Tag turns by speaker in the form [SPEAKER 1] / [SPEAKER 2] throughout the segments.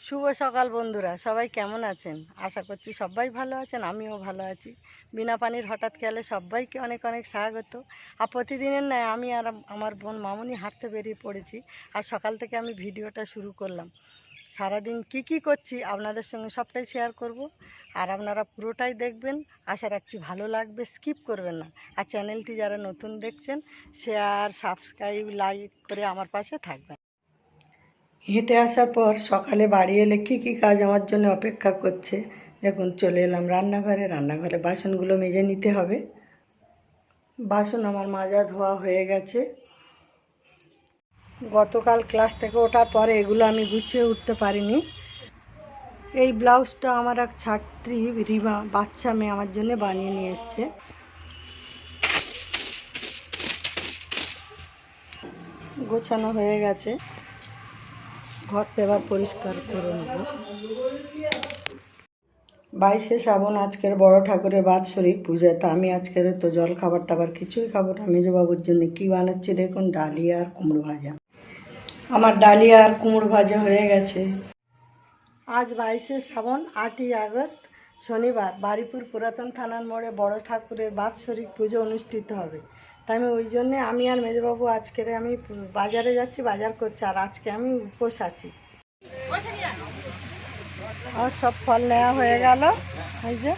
[SPEAKER 1] শুভ সকাল বন্ধুরা, সবাই কেমন আছেন? আশা করছি সবাই ভালো আছেন, আমিও ভালো আছি। বিনা পানির হঠাৎ খেয়ালে সবাইকে অনেক অনেক স্বাগত। আর প্রতিদিনের ন্যায় আমি আর আমার বোন মামুনি হাঁটতে বেরিয়ে পড়েছি। আর সকাল থেকে আমি ভিডিওটা শুরু করলাম। সারাদিন কি করছি আপনাদের সঙ্গে সবটাই শেয়ার করব। আর আপনারা পুরোটাই দেখবেন, আশা রাখছি ভালো লাগবে, স্কিপ করবেন না। আর চ্যানেলটি যারা নতুন দেখছেন, শেয়ার, সাবস্ক্রাইব, লাইক করে আমার পাশে থাকবেন। হেঁটে আসার পর সকালে বাড়ি এলে কী কাজ আমার জন্য অপেক্ষা করছে দেখুন। চলে এলাম রান্নাঘরে বাসনগুলো মেজে নিতে হবে। বাসন আমার মাজা ধোয়া হয়ে গেছে। গতকাল ক্লাস থেকে ওঠার পরে এগুলো আমি গুছিয়ে উঠতে পারিনি। এই ব্লাউজটা আমার এক ছাত্রী রিমা, বাচ্চা মেয়ে, আমার জন্য বানিয়ে নিয়ে এসছে। গোছানো হয়ে গেছে, ঘরটা এবার পরিষ্কার করে নেব। 22শে শ্রাবণ, আজকের বড় ঠাকুরের বাৎসরিক পূজা। তা আমি আজকের তো জল খাবার টাবার কিছুই খাবো না। মেজবাবুর জন্য কি বানাচ্ছি দেখুন, ডালিয়া আর কুমড়ো ভাজা। আমার ডালিয়া আর কুমড়ো ভাজা হয়ে গেছে। আজ 22শে শ্রাবণ, 8ই আগস্ট, শনিবার। বারুইপুর পুরাতন থানার মোড়ে বড় ঠাকুরের বাৎসরিক পুজো অনুষ্ঠিত হবে। তাই আমি ওই জন্যে আমি আর মেজবাবু আজকের আমি বাজারে যাচ্ছি, বাজার করছি। আর আজকে আমি উপোস আছি। আর সব ফল নেওয়া হয়ে গেল। এই যে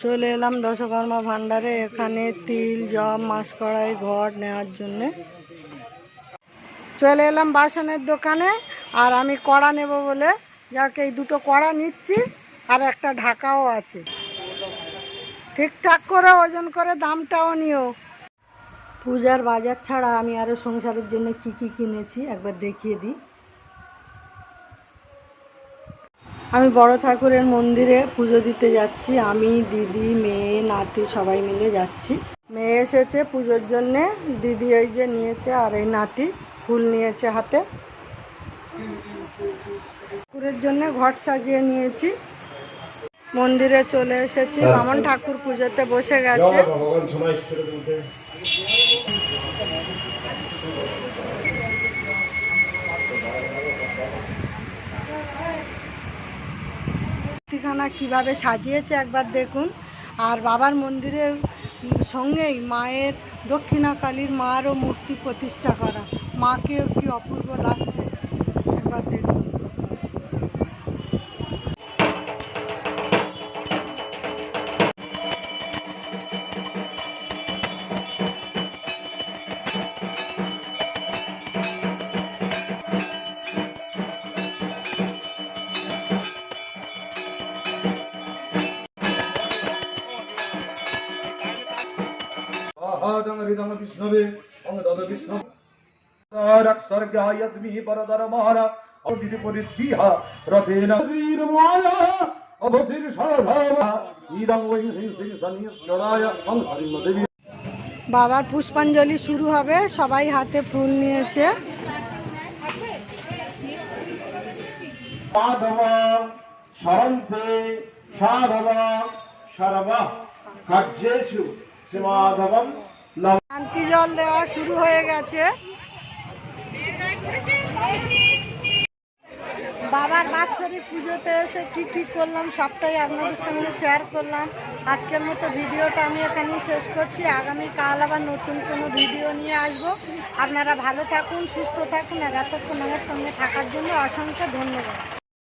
[SPEAKER 1] চলে এলাম দশকর্মা ভাণ্ডারে। এখানে তিল, জব, মাসকড়াই, ঘট নেওয়ার জন্যে চলে এলাম বাসনের দোকানে। আর আমি কড়া নেব বলে যাকে এই দুটো কড়া নিচ্ছি, আর একটা ঢাকাও আছে। ঠিকঠাক করে ওজন করে দামটাও নিও। পূজার বাজার ছাড়া আমি আরও সংসারের জন্য কি কিনেছি একবার দেখিয়ে দিই। আমি বড় ঠাকুরের মন্দিরে পুজো দিতে যাচ্ছি। আমি, দিদি, মেয়ে, নাতি সবাই মিলে যাচ্ছি। মেয়ে এসেছে পুজোর জন্যে, দিদি এই যে নিয়েছে, আর এই নাতি ফুল নিয়েছে হাতে। ঠাকুরের জন্যে ঘট সাজিয়ে নিয়েছি। মন্দিরে চলে এসেছি। বামন ঠাকুর পুজোতে বসে গেছে। মূর্তিখানা কিভাবে সাজিয়েছে একবার দেখুন। আর বাবার মন্দিরের সঙ্গেই মায়ের, দক্ষিণাকালীর মারও মূর্তি প্রতিষ্ঠা করা। মাকেও কি অপূর্ব লাগছে একবার দেখুন।
[SPEAKER 2] বিষ্ণবে অঙ্গদ বিষ্ণু স্বর্গায়ত্মি পরদর মহারা অদিতি পরিদ্বিহা রথেন বীরমালা অবসির সাধা ইদং ওই শ্রী সনিষ্ঠরায় সংহরিম দেবী।
[SPEAKER 1] বাবার পুষ্পাঞ্জলি শুরু হবে, সবাই হাতে ফুল নিয়েছে।
[SPEAKER 2] মাধব শরন্তে সাধব সর্ব কার্যেষু শ্রীমাধবম।
[SPEAKER 1] শান্তি জল দেওয়া শুরু হয়ে গেছে। বাবার বাৎসরিক পুজোতে এসে কি করলাম সবটাই আপনাদের সঙ্গে শেয়ার করলাম। আজকের মতো ভিডিওটা আমি এখানেই শেষ করছি। আগামীকাল আবার নতুন কোনো ভিডিও নিয়ে আসবো। আপনারা ভালো থাকুন, সুস্থ থাকুন। আর এতক্ষণ আমার সঙ্গে থাকার জন্য অসংখ্য ধন্যবাদ।